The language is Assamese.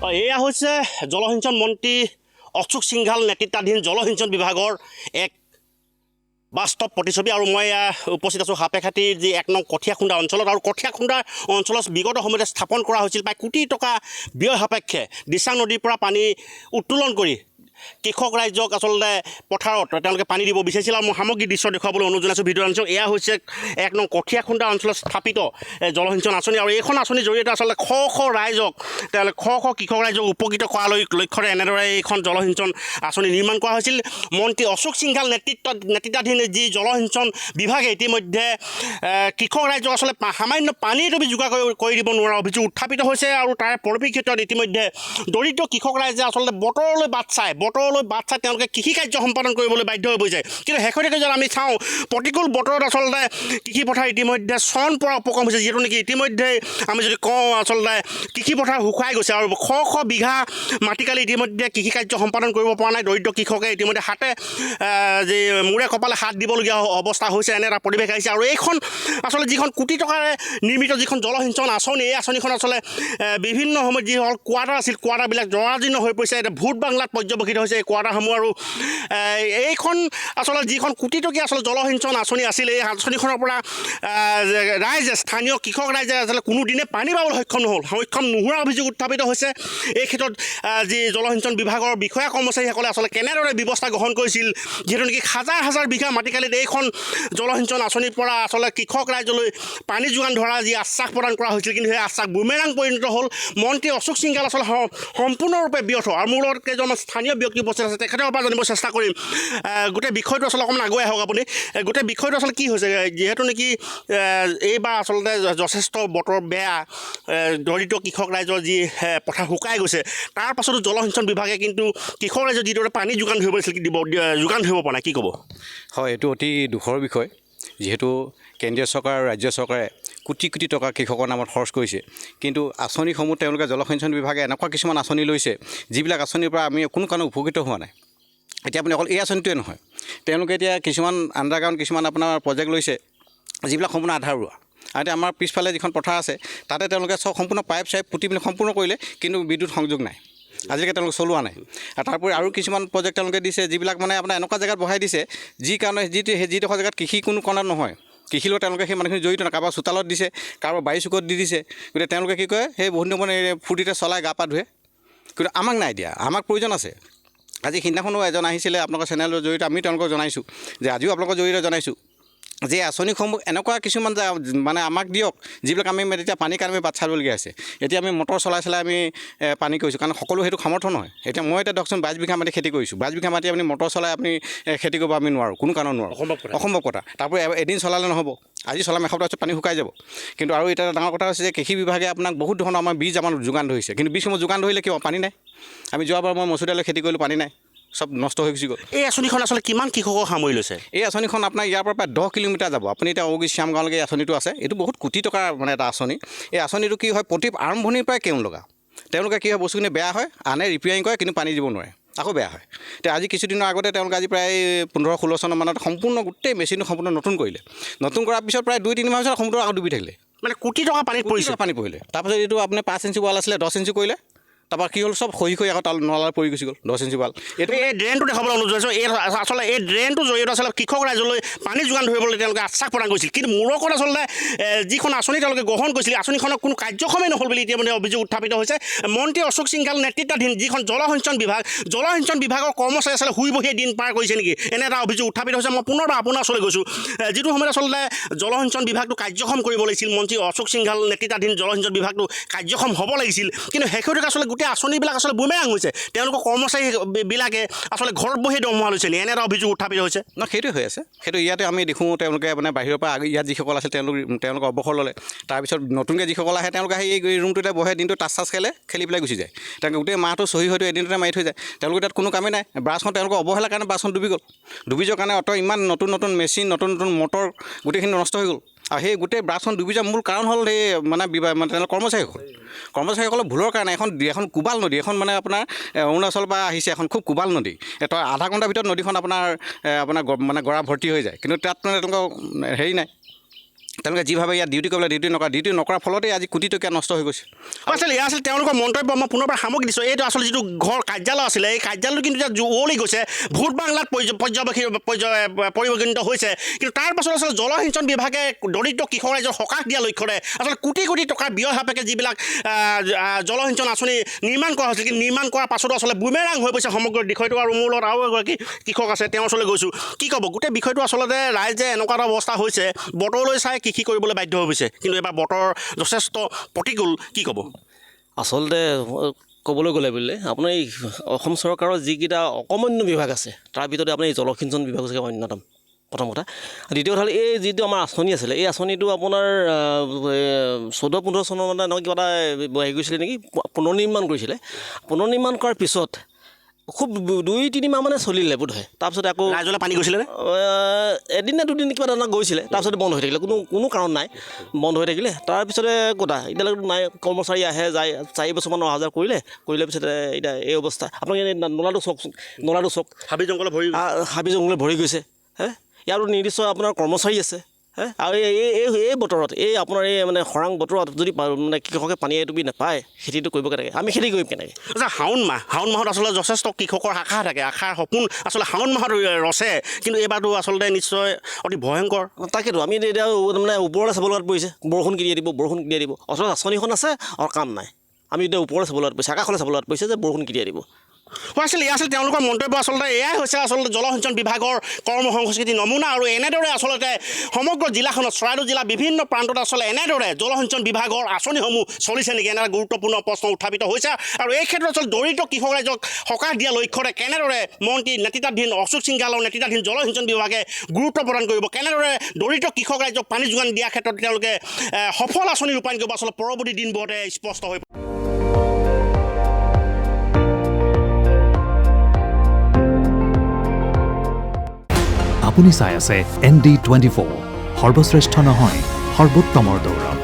এয়া হৈছে জলসিঞ্চন মন্ত্ৰী অশোক সিংঘাল নেতৃত্বাধীন জলসিঞ্চন বিভাগৰ এক বাস্তৱ প্ৰতিচ্ছবি। আৰু মই উপস্থিত আছোঁ সাপেখাতিৰ যি 1 নং কঠীয়াখুন্দা অঞ্চলত। আৰু কঠীয়াখুন্দা অঞ্চলত বিগত সময়তে স্থাপন কৰা হৈছিল প্ৰায় কোটি টকা ব্যয় সাপেক্ষে দিচাং নদীৰ পৰা পানী উত্তোলন কৰি কৃষক ৰাইজক আচলতে পথাৰত তেওঁলোকে পানী দিব বিচাৰিছিল। আৰু মই সামগ্ৰিক দৃশ্য দেখুৱাবলৈ অনুৰোধ জনাইছোঁ ভিডিঅ' আনিছোঁ। এয়া হৈছে 1 নং কঠীয়াখুন্দা অঞ্চলত স্থাপিত জলসিঞ্চন আঁচনি। আৰু এইখন আঁচনিৰ জৰিয়তে আচলতে শ ৰাইজক তেওঁলোকে শ কৃষক ৰাইজক উপকৃত কৰালৈ লক্ষ্যৰে এনেদৰে এইখন জলসিঞ্চন আঁচনি নিৰ্মাণ কৰা হৈছিল। মন্ত্ৰী অশোক সিংঘাল নেতৃত্বাধীন যি জলসিঞ্চন বিভাগে ইতিমধ্যে কৃষক ৰাইজক আচলতে সামান্য পানীৰ ডুবি যোগাৰ কৰি দিব নোৱাৰা অভিযোগ উত্থাপিত হৈছে। আৰু তাৰ পৰিপ্ৰেক্ষিতত ইতিমধ্যে দৰিদ্ৰ কৃষক ৰাইজে আচলতে বতৰলৈ বাট চাই তেওঁলোকে কৃষি কাৰ্য সম্পাদন কৰিবলৈ বাধ্য হৈ পৰিছে। কিন্তু শেহতীয়াকৈ যদি আমি চাওঁ প্ৰতিকূল বতৰত আচলতে কৃষি পথাৰ ইতিমধ্যে চন পৰা উপক্ৰম হৈছে, যিহেতু নেকি ইতিমধ্যে আমি যদি কওঁ আচলতে কৃষি পথাৰ শুকাই গৈছে। আৰু শ বিঘা মাটিকালি ইতিমধ্যে কৃষি কাৰ্য সম্পাদন কৰিব পৰা নাই। দৰিদ্ৰ কৃষকে ইতিমধ্যে হাতে যি মূৰে কপালে হাত দিবলগীয়া অৱস্থা হৈছে, এনে এটা পৰিৱেশ আহিছে। আৰু এইখন আচলতে যিখন কোটি টকাৰে নিৰ্মিত যিখন জলসিঞ্চন আঁচনি, এই আঁচনিখন আচলতে বিভিন্ন সময়ত যিসকল কোৱাৰ্টাৰ আছিল কোৱাৰ্টাৰবিলাক জৰাজীৰ্ণ হৈ পৰিছে। এতিয়া ভোট বাংলাত পৰ্যবেক্ষিত হৈছে এই কোৱাৰ্টাৰসমূহ। আৰু এইখন আচলতে যিখন কোটিটকীয়া আচলতে জলসিঞ্চন আঁচনি আছিল, এই আঁচনিখনৰ পৰা ৰাইজে স্থানীয় কৃষক ৰাইজে আচলতে কোনোদিনে পানী পাবলৈ সক্ষম নোহোৱাৰ অভিযোগ উত্থাপিত হৈছে। এই ক্ষেত্ৰত যি জলসিঞ্চন বিভাগৰ বিষয়া কৰ্মচাৰীসকলে আচলতে কেনেদৰে ব্যৱস্থা গ্ৰহণ কৰিছিল, যিহেতু নেকি হাজাৰ বিঘা মাটিকালিত এইখন জলসিঞ্চন আঁচনিৰ পৰা আচলতে কৃষক ৰাইজলৈ পানী যোগান ধৰা যি আশ্বাস প্ৰদান কৰা হৈছিল, কিন্তু সেই আশ্বাস বুমেৰাং পৰিণত হ'ল। মন্ত্ৰী অশোক সিংঘাল আচলতে সম্পূৰ্ণৰূপে ব্যৰ্থ। আৰু মোৰ লগত কেইজনমান স্থানীয় ব্যক্তি উপস্থিত আছে, তেখেতৰ পৰা জানিব চেষ্টা কৰিম গোটেই বিষয়টো আচলতে অকণমান আগুৱাই আহক আপুনি। গোটেই বিষয়টো আচলতে কি হৈছে, যিহেতু নেকি এইবাৰ আচলতে যথেষ্ট বতৰ বেয়া, দৰিদ্ৰ কৃষক ৰাইজৰ যি পথাৰ শুকাই গৈছে, তাৰ পাছতো জলসিঞ্চন বিভাগে কিন্তু কৃষক ৰাইজৰ যিদৰে পানী যোগান ধৰিব লাগিছিল যোগান ধৰিব পৰা নাই, কি ক'ব? হয়, এইটো অতি দুখৰ বিষয়। যিহেতু কেন্দ্ৰীয় চৰকাৰ আৰু ৰাজ্য চৰকাৰে কোটি টকা কৃষকৰ নামত খৰচ কৰিছে, কিন্তু আঁচনিসমূহ তেওঁলোকে জলসিঞ্চন বিভাগে এনেকুৱা কিছুমান আঁচনি লৈছে যিবিলাক আঁচনিৰ পৰা আমি কোনো কাৰণে উপকৃত হোৱা নাই। এতিয়া আপুনি অকল এই আঁচনিটোৱে নহয়, তেওঁলোকে এতিয়া কিছুমান আণ্ডাৰগ্ৰাউণ্ড কিছুমান আপোনাৰ প্ৰজেক্ট লৈছে যিবিলাক সম্পূৰ্ণ আধাৰুৱা। আৰু এতিয়া আমাৰ পিছফালে যিখন পথাৰ আছে তাতে তেওঁলোকে সম্পূৰ্ণ পাইপ পুতি পিনি সম্পূৰ্ণ কৰিলে, কিন্তু বিদ্যুৎ সংযোগ নাই, আজিলৈকে তেওঁলোকে চলোৱা নাই। আৰু তাৰোপৰি আৰু কিছুমান প্ৰজেক্ট তেওঁলোকে দিছে যিবিলাক মানে আপোনাৰ এনেকুৱা জেগাত বহাই দিছে যি কাৰণে যিডোখৰ জেগাত কৃষি কোনো কণাত নহয়, কৃষিৰ লগত তেওঁলোকে সেই মানুহখিনি জড়িত নহয়। কাৰোবাৰ চোতালত দিছে, কাৰোবাৰ বাৰী চুকত দি দিছে। গতিকে তেওঁলোকে কি কৰে, সেই বহুত দিনৰ ফূৰ্তিতে চলাই গা পা ধুৱে, কিন্তু আমাক নাই দিয়া। আমাক প্ৰয়োজন আছে। আজি সিদিনাখনো এজন আহিছিলে আপোনালোকৰ চেনেলৰ জৰিয়তে, আমি তেওঁলোকক জনাইছোঁ যে আজিও আপোনালোকৰ জৰিয়তে জনাইছোঁ যে আঁচনিসমূহ এনেকুৱা কিছুমান মানে আমাক দিয়ক যিবিলাক আমি এতিয়া পানীৰ কাৰণে আমি বাট চাবলগীয়া আছে। এতিয়া আমি মটৰ চলাই আমি পানী কৰিছোঁ, কাৰণ সকলো সেইটো সামৰ্থ নহয়। এতিয়া মই এতিয়া ধৰকচোন 22 বিঘা মাটি খেতি কৰিছোঁ, 22 বিঘা মাটি আপুনি মটৰ চলাই আপুনি খেতি কৰিব আমি নোৱাৰোঁ, কোনো কাৰণত নোৱাৰোঁ, অসম্ভৱ কথা। তাৰপৰা এদিন চলালে নহ'ব, আজি চলাম এসপ্তাহ পিছত পানী শুকাই যাব। কিন্তু আৰু এতিয়া ডাঙৰ কথা হৈছে যে কৃষি বিভাগে আপোনাক বহুত ধৰণৰ আমাৰ বীজ আমাৰ যোগান ধৰিছে, কিন্তু বীজসমূহ যোগান ধৰিলে কিয় পানী নাই। আমি যোৱাবাৰ মই মচুদালৈ খেতি কৰিলোঁ, পানী নাই, চব নষ্ট হৈ গুচি গ'ল। এই আঁচনিখন আচলতে কিমান কৃষকক সামৰি লৈছে? এই আঁচনিখন আপোনাৰ ইয়াৰ পৰা প্ৰায় 10 কিলোমিটাৰ যাব। আপুনি এতিয়া ঔগী শ্যামগাঁৱলৈকে এই আঁচনিটো আছে। এইটো বহুত কোটি টকাৰ মানে এটা আঁচনি। এই আঁচনিটো কি হয়, প্ৰতি আৰম্ভণিৰ পৰাই কেও লগা। তেওঁলোকে কি হয়, বস্তুখিনি বেয়া হয়, আনে ৰিপেয়াৰিং কৰে, কিন্তু পানী দিব নোৱাৰে, আকৌ বেয়া হয়। এতিয়া আজি কিছুদিনৰ আগতে তেওঁলোকে আজি প্ৰায় 15-16 চনৰ মানত সম্পূৰ্ণ গোটেই মেচিনটো সম্পূৰ্ণ নতুন কৰিলে। নতুন কৰাৰ পিছত প্ৰায় 2-3 মাহ পিছত সম্পূৰ্ণ আকৌ ডুবি থাকিলে, মানে কোটি টকা পানী পৰিলে। তাৰপিছত এইটো আপুনি 5 ইঞ্চি ৱাল আছিলে 10 ইঞ্চি কৰিলে, তাৰপৰা কি হ'ল, চব খহি আকৌ নলাত পৰি গুচি গ'ল 10 ইঞ্চি ৱাল। এইটো এই ড্ৰেইনটো দেখাবলৈ অনুৰোধ জনাইছোঁ। আচলতে এই ড্ৰেইনটোৰ জৰিয়তে আচলতে কৃষক ৰাইজলৈ পানী যোগান ধৰিবলৈ তেওঁলোকে আশ্বাস প্ৰদান কৰিছিল, কিন্তু মূৰকত আচলতে যিখন আঁচনি তেওঁলোকে গ্ৰহণ কৰিছিল, আঁচনিখনৰ কোনো কাৰ্যক্ষমেই নহ'ল বুলি ইতিমধ্যে অভিযোগ উত্থাপিত হৈছে। মন্ত্ৰী অশোক সিংঘাল নেতৃত্বাধীন যিখন জলসিঞ্চন বিভাগৰ কৰ্মচাৰী আচলতে শুই বহিয়ে দিন পাৰ কৰিছে নেকি, এনে এটা অভিযোগ উত্থাপিত হৈছে। মই পুনৰবাৰ আপোনাৰ ওচৰলৈ গৈছোঁ, যিটো সময়ত আচলতে জলসিঞ্চন বিভাগটো কাৰ্যক্ষম কৰিব লাগিছিল, মন্ত্ৰী অশোক সিংঘাল নেতৃত্বাধীন জলসিঞ্চন বিভাগটো কাৰ্যক্ষম হ'ব লাগিছিল, কিন্তু শেহতীয়াকৈ আচলতে গোটেই আঁচনিবিলাক আচলতে বুমেৰাং হৈছে। তেওঁলোকৰ কৰ্মচাৰীবিলাকে আচলতে ঘৰত বহি দৰমহা লৈছে নি, এনে এটা অভিযোগ উত্থাপিত হৈছে। সেইটোৱে হৈ আছে। সেইটো ইয়াতে আমি দেখোঁ তেওঁলোকে মানে বাহিৰৰ পৰা ইয়াত যিসকল আছিল তেওঁলোকে অৱসৰ ল'লে। তাৰপিছত নতুনকৈ যিসকল আহে তেওঁলোকে আহি এই ৰুমটোতে বহে, দিনটো টাচ খেলি পেলাই গুচি যায়। তেওঁলোকে গোটেই মাহটো চহী হয়তো এদিনতে মাৰি থৈ যায়। তেওঁলোকে তাত কোনো কামেই নাই। ব্ৰাছখন তেওঁলোকৰ অৱহেলাৰ কাৰণে ব্ৰাছখন ডুবি গ'ল। ডুবি যোৱাৰ কাৰণে ইমান নতুন মেচিন, নতুন মটৰ গোটেইখিনি নষ্ট হৈ গ'ল। আৰু সেই গোটেই ব্ৰাছখন ডুবি যোৱাৰ মূল কাৰণ হ'ল সেই মানে তেওঁলোকৰ কৰ্মচাৰীসকলৰ ভুলৰ কাৰণে। এখন কোবাল নদী, এখন মানে আপোনাৰ অৰুণাচলৰ পৰা আহিছে, এখন খুব কোবাল নদী। তই আধা ঘণ্টাৰ ভিতৰত নদীখন আপোনাৰ মানে গৰা ভৰ্তি হৈ যায়, কিন্তু তাত মানে তেওঁলোকৰ হেৰি নাই, তেওঁলোকে যিভাৱে ইয়াত ডিউটি কৰিবলৈ ডিউটি নকৰাৰ ফলতেই আজি কোটি টকীয়া নষ্ট হৈ গৈছে। আচলতে এয়া আছিল তেওঁলোকৰ মন্তব্য। মই পুনৰ পৰা সামগ্ৰী দিছোঁ। এইটো আচলতে যিটো ঘৰ কাৰ্যালয় আছিলে, এই কাৰ্যালয়টো কিন্তু এতিয়া উৱলি গৈছে, ভোট বাংলাত পৰিগণিত হৈছে। কিন্তু তাৰ পাছত আচলতে জলসিঞ্চন বিভাগে দৰিদ্ৰ কৃষক ৰাইজৰ সকাহ দিয়া লক্ষ্যৰে আচলতে কোটি কোটি টকাৰ ব্যয় সাপেক্ষে যিবিলাক জলসিঞ্চন আঁচনি নিৰ্মাণ কৰা হৈছিল, কিন্তু নিৰ্মাণ কৰাৰ পাছতো আচলতে বুমেৰাং হৈ পৰিছে সমগ্ৰ বিষয়টো। আৰু মোৰ লগত আৰু এগৰাকী কৃষক আছে, তেওঁৰ ওচৰলৈ গৈছোঁ। কি ক'ব গোটেই বিষয়টো? আচলতে ৰাইজে এনেকুৱা এটা অৱস্থা হৈছে, বতৰলৈ চাই কৃষি কৰিবলৈ বাধ্য হৈ গৈছে, কিন্তু এইবাৰ বতৰ যথেষ্ট প্ৰতিকূল। কি ক'ব? আচলতে ক'বলৈ গ'লে বুলিলে আপোনাৰ এই অসম চৰকাৰৰ যিকেইটা অকমান্য বিভাগ আছে, তাৰ ভিতৰতে আপোনাৰ এই জলসিঞ্চন বিভাগ হৈছে অন্যতম প্ৰথম কথা। দ্বিতীয় কথা হ'ল এই যিটো আমাৰ আঁচনি আছিলে, এই আঁচনিটো আপোনাৰ 14-15 চনৰ মানে এনেকুৱা কিবা এটা হেৰি কৰিছিলে নেকি, পুনৰ নিৰ্মাণ কৰিছিলে। পুনৰ নিৰ্মাণ কৰাৰ পিছত খুব 2-3 মাহ মানে চলিলে বোধহয়। তাৰপিছত আকৌ ৰাইজলৈ পানী গৈছিলে, এদিন নে দুদিন কিবা এটা গৈছিলে, তাৰপিছতে বন্ধ হৈ থাকিলে, কোনো কাৰণ নাই, বন্ধ হৈ থাকিলে। তাৰপিছতে ক'তা এতিয়ালৈকে নাই, কৰ্মচাৰী আহে যায়, 4 বছৰমান অহা-যোৱা কৰিলে পিছতে এতিয়া এই অৱস্থা। আপোনালোকে নলাটো চাওকচোন, নলাটো চাওক, হাবি জংঘলে ভৰি গৈছে। ইয়াৰো নিৰ্দিষ্ট আপোনাৰ কৰ্মচাৰী আছে। আৰু এই বতৰত, এই আপোনাৰ এই মানে খৰাং বতৰত যদি মানে কৃষকে পানী এটুপি নাপায়, খেতিটো কৰিব কেনেকৈ? আমি খেতি কৰিম কেনেকৈ? আচ্ছা, শাওণ মাহত আচলতে যথেষ্ট কৃষকৰ আশা থাকে, আশাৰ সপোন আচলতে শাওণ মাহত ৰচে, কিন্তু এইবাৰতো আচলতে নিশ্চয় অতি ভয়ংকৰ। তাকেতো আমি এতিয়া মানে ওপৰলৈ চাব লগাত পৰিছে, বৰষুণ কিনি দিব অথচ আঁচনিখন আছে আৰু কাম নাই। আমি এতিয়া ওপৰলৈ চাব লগাত পৰিছে, আকাশলৈ চাব লগাত পৰিছে যে বৰষুণ কিনি দিব। আচলতে এয়া আছিল তেওঁলোকৰ মন্তব্য। আচলতে এয়াই হৈছে আচলতে জলসিঞ্চন বিভাগৰ কৰ্ম সংস্কৃতি নমুনা। আৰু এনেদৰে আচলতে সমগ্ৰ জিলাখনত, চৰাইদেউ জিলাৰ বিভিন্ন প্ৰান্তত আচলতে এনেদৰে জলসিঞ্চন বিভাগৰ আঁচনিসমূহ চলিছে নেকি, এনেদৰে গুৰুত্বপূৰ্ণ প্ৰশ্ন উত্থাপিত হৈছে। আৰু এই ক্ষেত্ৰত আচলতে দৰিদ্ৰ কৃষক ৰাইজক সকাহ দিয়া লক্ষ্যৰে কেনেদৰে মন্ত্ৰী নেতৃত্বাধীন অশোক সিংঘালৰ নেতৃত্বাধীন জলসিঞ্চন বিভাগে গুৰুত্ব প্ৰদান কৰিব, কেনেদৰে দৰিদ্ৰ কৃষক ৰাইজক পানী যোগান দিয়াৰ ক্ষেত্ৰত তেওঁলোকে সফল আঁচনি ৰূপায়ণ কৰিব, আচলতে পৰৱৰ্তী দিনবোৰতে স্পষ্ট হৈ আপুনি চাই আছে ND24, সৰ্বশ্ৰেষ্ঠ নহয় সৰ্বোত্তমৰ দৌৰ।